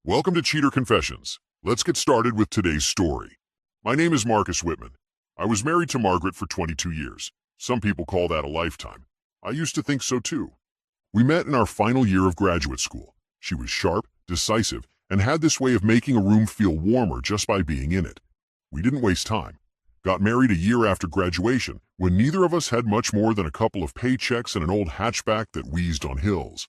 Welcome to Cheater Confessions. Let's get started with today's story. My name is Marcus Whitman. I was married to Margaret for 22 years. Some people call that a lifetime. I used to think so too. We met in our final year of graduate school. She was sharp, decisive, and had this way of making a room feel warmer just by being in it. We didn't waste time. Got married a year after graduation when neither of us had much more than a couple of paychecks and an old hatchback that wheezed on hills.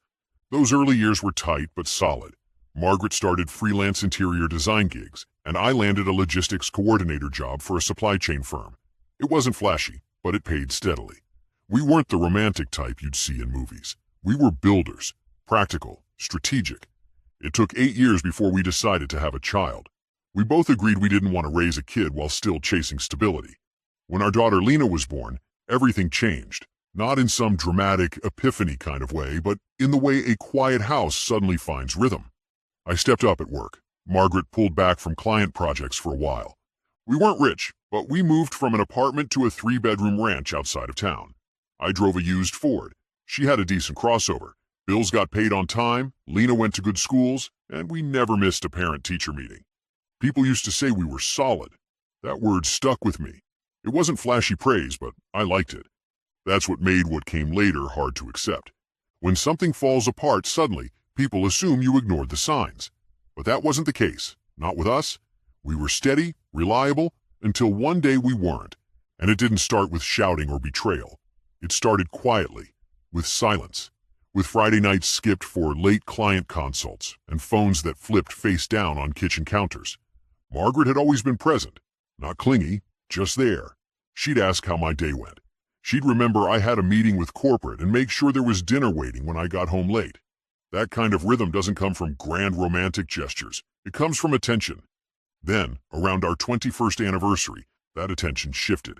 Those early years were tight but solid. Margaret started freelance interior design gigs, and I landed a logistics coordinator job for a supply chain firm. It wasn't flashy, but it paid steadily. We weren't the romantic type you'd see in movies. We were builders, practical, strategic. It took 8 years before we decided to have a child. We both agreed we didn't want to raise a kid while still chasing stability. When our daughter Lena was born, everything changed. Not in some dramatic epiphany kind of way, but in the way a quiet house suddenly finds rhythm. I stepped up at work. Margaret pulled back from client projects for a while. We weren't rich, but we moved from an apartment to a 3-bedroom ranch outside of town. I drove a used Ford. She had a decent crossover. Bills got paid on time, Lena went to good schools, and we never missed a parent-teacher meeting. People used to say we were solid. That word stuck with me. It wasn't flashy praise, but I liked it. That's what made what came later hard to accept. When something falls apart suddenly, people assume you ignored the signs. But that wasn't the case. Not with us. We were steady, reliable, until one day we weren't. And it didn't start with shouting or betrayal. It started quietly, with silence, with Friday nights skipped for late client consults and phones that flipped face down on kitchen counters. Margaret had always been present, not clingy, just there. She'd ask how my day went. She'd remember I had a meeting with corporate and make sure there was dinner waiting when I got home late. That kind of rhythm doesn't come from grand romantic gestures. It comes from attention. Then, around our 21st anniversary, that attention shifted.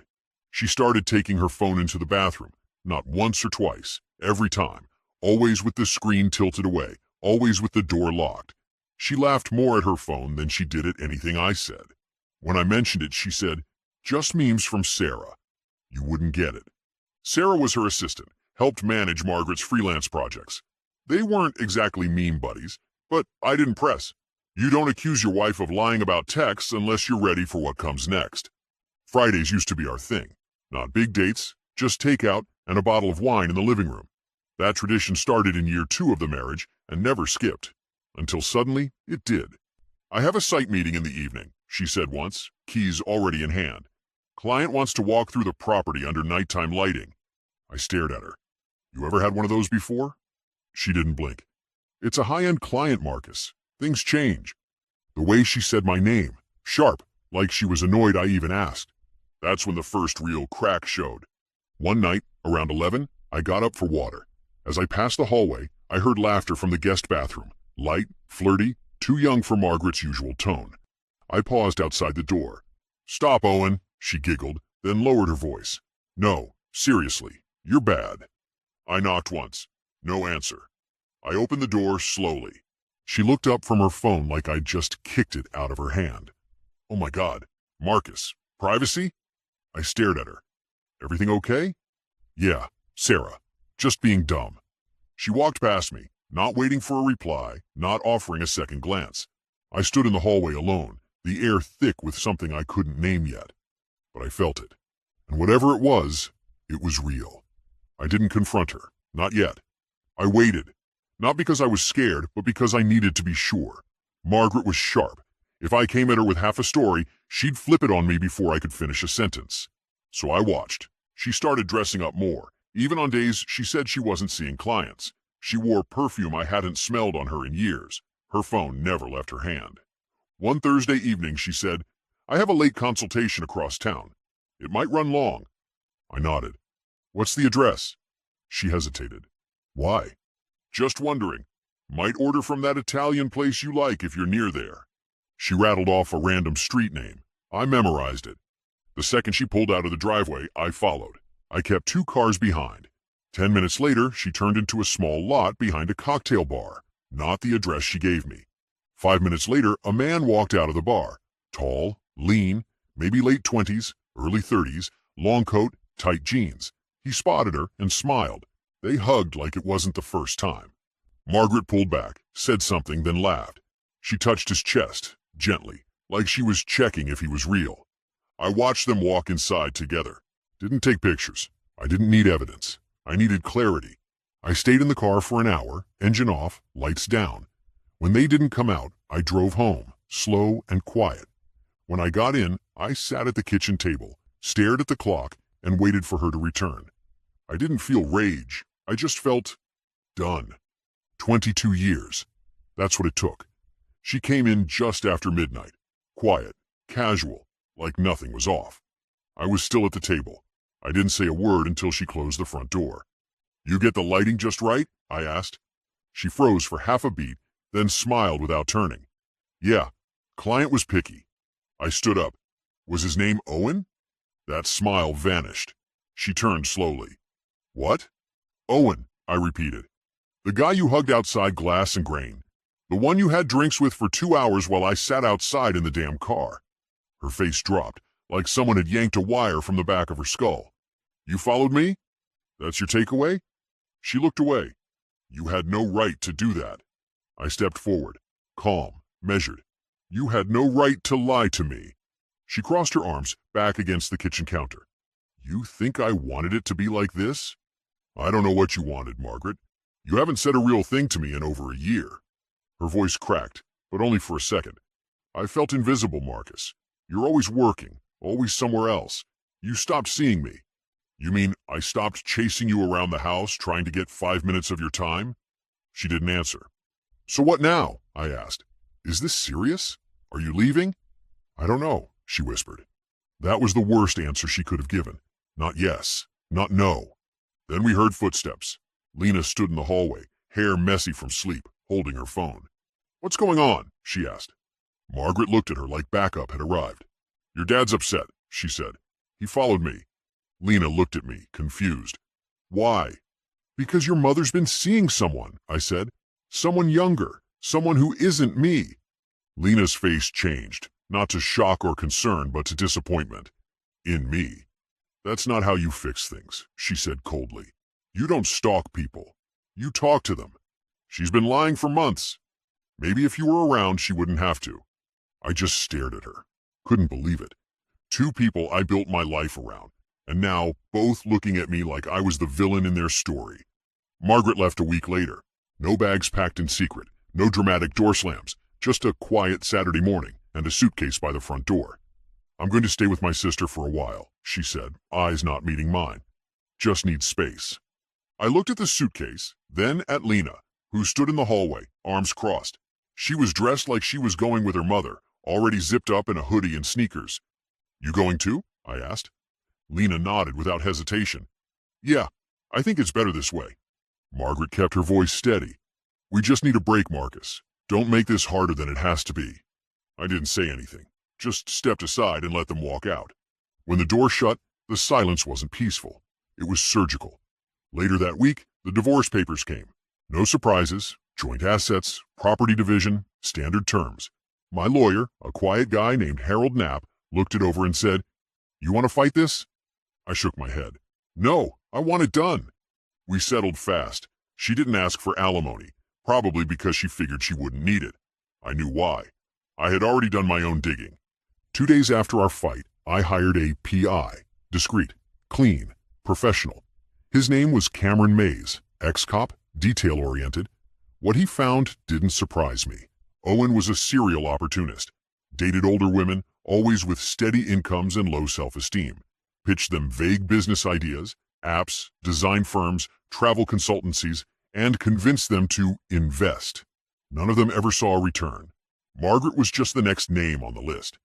She started taking her phone into the bathroom, not once or twice, every time, always with the screen tilted away, always with the door locked. She laughed more at her phone than she did at anything I said. When I mentioned it, she said, "Just memes from Sarah." You wouldn't get it. Sarah was her assistant, helped manage Margaret's freelance projects. They weren't exactly meme buddies, but I didn't press. You don't accuse your wife of lying about texts unless you're ready for what comes next. Fridays used to be our thing. Not big dates, just takeout and a bottle of wine in the living room. That tradition started in year 2 of the marriage and never skipped. Until suddenly, it did. "I have a site meeting in the evening," she said once, keys already in hand. "Client wants to walk through the property under nighttime lighting." I stared at her. "You ever had one of those before?" She didn't blink. "It's a high-end client, Marcus. Things change." The way she said my name, sharp, like she was annoyed I even asked. That's when the first real crack showed. One night, around 11, I got up for water. As I passed the hallway, I heard laughter from the guest bathroom. Light, flirty, too young for Margaret's usual tone. I paused outside the door. "Stop, Owen," she giggled, then lowered her voice. "No, seriously, you're bad." I knocked once. No answer. I opened the door slowly. She looked up from her phone like I'd just kicked it out of her hand. "Oh my God, Marcus, privacy?" I stared at her. "Everything okay?" "Yeah, Sarah, just being dumb." She walked past me, not waiting for a reply, not offering a second glance. I stood in the hallway alone, the air thick with something I couldn't name yet. But I felt it. And whatever it was real. I didn't confront her, not yet. I waited, not because I was scared, but because I needed to be sure. Margaret was sharp. If I came at her with half a story, she'd flip it on me before I could finish a sentence. So I watched. She started dressing up more, even on days she said she wasn't seeing clients. She wore perfume I hadn't smelled on her in years. Her phone never left her hand. One Thursday evening, she said, "I have a late consultation across town. It might run long." I nodded. "What's the address?" She hesitated. "Why?" "Just wondering. Might order from that Italian place you like if you're near there." She rattled off a random street name. I memorized it. The second she pulled out of the driveway, I followed. I kept 2 cars behind. 10 minutes later, she turned into a small lot behind a cocktail bar, not the address she gave me. 5 minutes later, a man walked out of the bar. Tall, lean, maybe late 20s, early 30s, long coat, tight jeans. He spotted her and smiled. They hugged like it wasn't the first time. Margaret pulled back, said something, then laughed. She touched his chest, gently, like she was checking if he was real. I watched them walk inside together. Didn't take pictures. I didn't need evidence. I needed clarity. I stayed in the car for an hour, engine off, lights down. When they didn't come out, I drove home, slow and quiet. When I got in, I sat at the kitchen table, stared at the clock, and waited for her to return. I didn't feel rage. I just felt done. 22 years. That's what it took. She came in just after midnight, quiet, casual, like nothing was off. I was still at the table. I didn't say a word until she closed the front door. "You get the lighting just right?" I asked. She froze for half a beat, then smiled without turning. "Yeah, client was picky." I stood up. "Was his name Owen?" That smile vanished. She turned slowly. "What?" "Owen," I repeated. "The guy you hugged outside Glass and Grain. The one you had drinks with for 2 hours while I sat outside in the damn car." Her face dropped, like someone had yanked a wire from the back of her skull. "You followed me? That's your takeaway?" She looked away. "You had no right to do that." I stepped forward, calm, measured. "You had no right to lie to me." She crossed her arms back against the kitchen counter. "You think I wanted it to be like this?" "I don't know what you wanted, Margaret. You haven't said a real thing to me in over a year." Her voice cracked, but only for a second. "I felt invisible, Marcus. You're always working, always somewhere else. You stopped seeing me." "You mean I stopped chasing you around the house trying to get 5 minutes of your time?" She didn't answer. "So what now?" I asked. "Is this serious? Are you leaving?" "I don't know," she whispered. That was the worst answer she could have given. Not yes, not no. Then we heard footsteps. Lena stood in the hallway, hair messy from sleep, holding her phone. "What's going on?" she asked. Margaret looked at her like backup had arrived. "Your dad's upset," she said. "He followed me." Lena looked at me, confused. "Why?" "Because your mother's been seeing someone," I said. "Someone younger, someone who isn't me." Lena's face changed, not to shock or concern, but to disappointment. "In me? That's not how you fix things," she said coldly. "You don't stalk people. You talk to them. She's been lying for months. Maybe if you were around, she wouldn't have to." I just stared at her. Couldn't believe it. 2 people I built my life around, and now both looking at me like I was the villain in their story. Margaret left a week later. No bags packed in secret, no dramatic door slams, just a quiet Saturday morning and a suitcase by the front door. "I'm going to stay with my sister for a while," she said, eyes not meeting mine. "Just need space." I looked at the suitcase, then at Lena, who stood in the hallway, arms crossed. She was dressed like she was going with her mother, already zipped up in a hoodie and sneakers. "You going too?" I asked. Lena nodded without hesitation. "Yeah, I think it's better this way." Margaret kept her voice steady. "We just need a break, Marcus. Don't make this harder than it has to be." I didn't say anything, just stepped aside and let them walk out. When the door shut, the silence wasn't peaceful. It was surgical. Later that week, the divorce papers came. No surprises, joint assets, property division, standard terms. My lawyer, a quiet guy named Harold Knapp, looked it over and said, "You want to fight this?" I shook my head. "No, I want it done." We settled fast. She didn't ask for alimony, probably because she figured she wouldn't need it. I knew why. I had already done my own digging. 2 days after our fight, I hired a PI, discreet, clean, professional. His name was Cameron Mays, ex-cop, detail-oriented. What he found didn't surprise me. Owen was a serial opportunist. Dated older women, always with steady incomes and low self-esteem. Pitched them vague business ideas, apps, design firms, travel consultancies, and convinced them to invest. None of them ever saw a return. Margaret was just the next name on the list.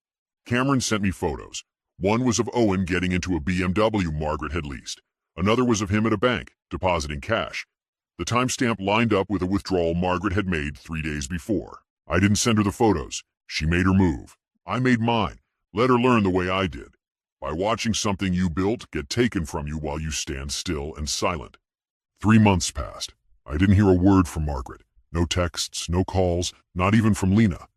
Cameron sent me photos. One was of Owen getting into a BMW Margaret had leased. Another was of him at a bank, depositing cash. The timestamp lined up with a withdrawal Margaret had made 3 days before. I didn't send her the photos. She made her move. I made mine. Let her learn the way I did. By watching something you built get taken from you while you stand still and silent. 3 months passed. I didn't hear a word from Margaret. No texts, no calls, not even from Lena.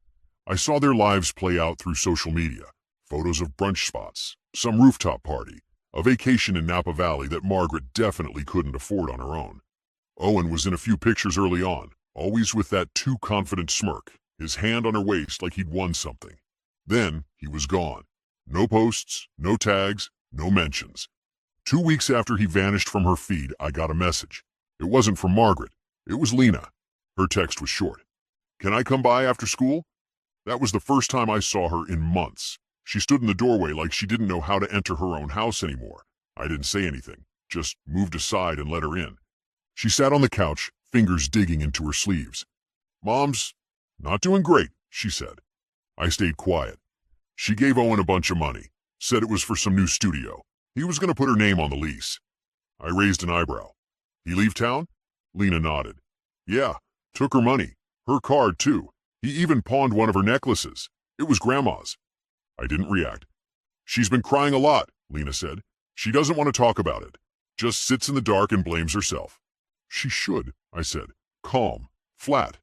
I saw their lives play out through social media. Photos of brunch spots, some rooftop party, a vacation in Napa Valley that Margaret definitely couldn't afford on her own. Owen was in a few pictures early on, always with that too confident smirk, his hand on her waist like he'd won something. Then he was gone. No posts, no tags, no mentions. 2 weeks after he vanished from her feed, I got a message. It wasn't from Margaret. It was Lena. Her text was short. "Can I come by after school?" That was the first time I saw her in months. She stood in the doorway like she didn't know how to enter her own house anymore. I didn't say anything, just moved aside and let her in. She sat on the couch, fingers digging into her sleeves. "Mom's not doing great," she said. I stayed quiet. She gave Owen a bunch of money, said it was for some new studio. He was going to put her name on the lease. I raised an eyebrow. "He leave town?" Lena nodded. "Yeah, took her money. Her card, too. He even pawned one of her necklaces. It was Grandma's." I didn't react. "She's been crying a lot," Lena said. "She doesn't want to talk about it. Just sits in the dark and blames herself." "She should," I said. Calm. Flat.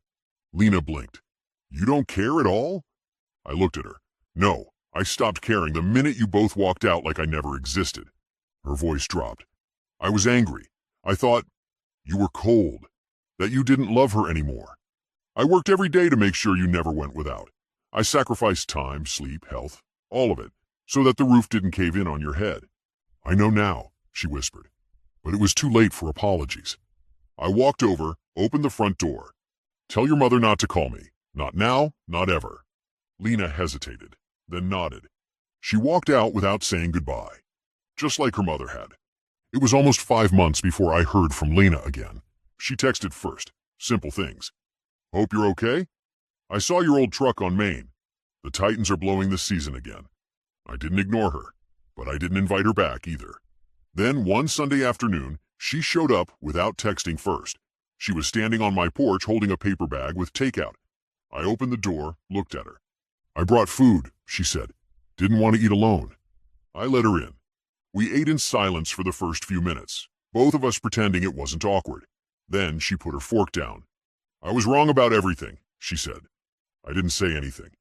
Lena blinked. "You don't care at all?" I looked at her. "No, I stopped caring the minute you both walked out like I never existed." Her voice dropped. I was angry. I thought, you were cold, that you didn't love her anymore. I worked every day to make sure you never went without. I sacrificed time, sleep, health, all of it, so that the roof didn't cave in on your head. "I know now," she whispered, but it was too late for apologies. I walked over, opened the front door. "Tell your mother not to call me. Not now, not ever." Lena hesitated, then nodded. She walked out without saying goodbye, just like her mother had. It was almost 5 months before I heard from Lena again. She texted first, simple things. "Hope you're okay? I saw your old truck on Main. The Titans are blowing this season again." I didn't ignore her, but I didn't invite her back either. Then one Sunday afternoon, she showed up without texting first. She was standing on my porch holding a paper bag with takeout. I opened the door, looked at her. "I brought food," she said. "Didn't want to eat alone." I let her in. We ate in silence for the first few minutes, both of us pretending it wasn't awkward. Then she put her fork down. "I was wrong about everything," she said. I didn't say anything.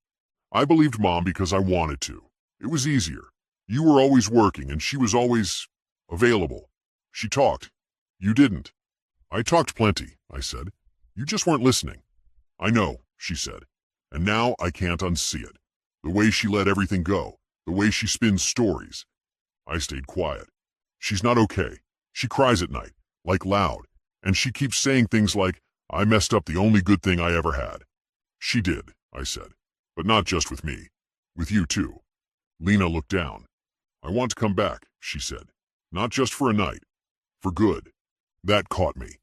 I believed Mom because I wanted to. It was easier. You were always working and she was always available. She talked. You didn't. "I talked plenty," I said. "You just weren't listening." "I know," she said. And now I can't unsee it. The way she let everything go. The way she spins stories. I stayed quiet. "She's not okay. She cries at night, like loud. And she keeps saying things like, 'I messed up the only good thing I ever had.'" "She did," I said. "But not just with me. With you too." Lena looked down. "I want to come back," she said. "Not just for a night. For good." That caught me.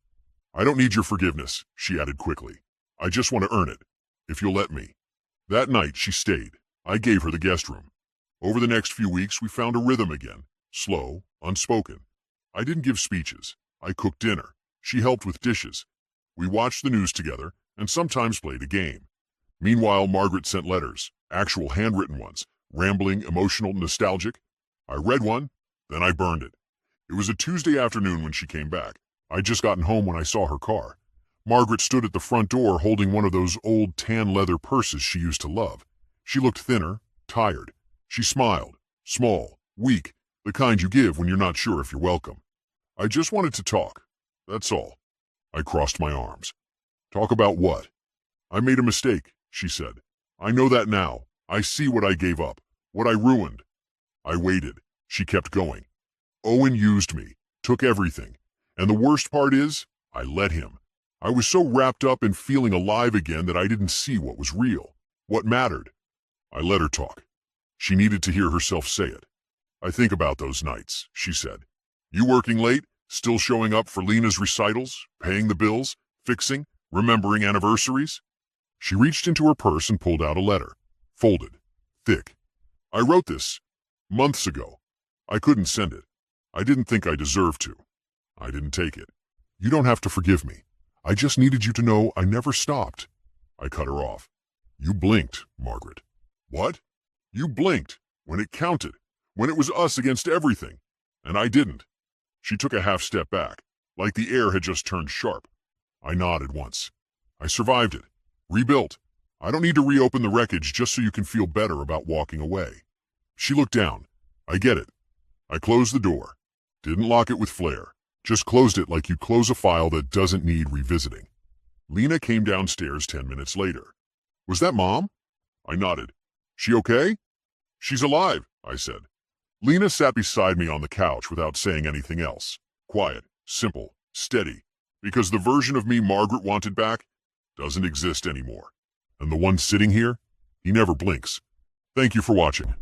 "I don't need your forgiveness," she added quickly. "I just want to earn it, if you'll let me." That night she stayed. I gave her the guest room. Over the next few weeks we found a rhythm again. Slow, unspoken. I didn't give speeches. I cooked dinner. She helped with dishes. We watched the news together and sometimes played a game. Meanwhile, Margaret sent letters, actual handwritten ones, rambling, emotional, nostalgic. I read one, then I burned it. It was a Tuesday afternoon when she came back. I'd just gotten home when I saw her car. Margaret stood at the front door holding one of those old tan leather purses she used to love. She looked thinner, tired. She smiled, small, weak, the kind you give when you're not sure if you're welcome. "I just wanted to talk. That's all." I crossed my arms. "Talk about what?" "I made a mistake," she said. "I know that now. I see what I gave up, what I ruined." I waited. She kept going. "Owen used me, took everything. And the worst part is, I let him. I was so wrapped up in feeling alive again that I didn't see what was real, what mattered." I let her talk. She needed to hear herself say it. "I think about those nights," she said. "You working late, still showing up for Lena's recitals, paying the bills, fixing, remembering anniversaries." She reached into her purse and pulled out a letter, folded, thick. "I wrote this months ago. I couldn't send it. I didn't think I deserved to. I didn't take it. You don't have to forgive me. I just needed you to know I never stopped." I cut her off. "You blinked, Margaret." "What?" "You blinked, when it counted, when it was us against everything. And I didn't." She took a half step back, like the air had just turned sharp. I nodded once. "I survived it. Rebuilt. I don't need to reopen the wreckage just so you can feel better about walking away." She looked down. "I get it." I closed the door. Didn't lock it with flair. Just closed it like you close a file that doesn't need revisiting. Lena came downstairs 10 minutes later. Was that Mom? I nodded. She okay? She's alive, I said. Lena sat beside me on the couch without saying anything else. Quiet, simple, steady. Because the version of me Margaret wanted back doesn't exist anymore. And the one sitting here, he never blinks. Thank you for watching.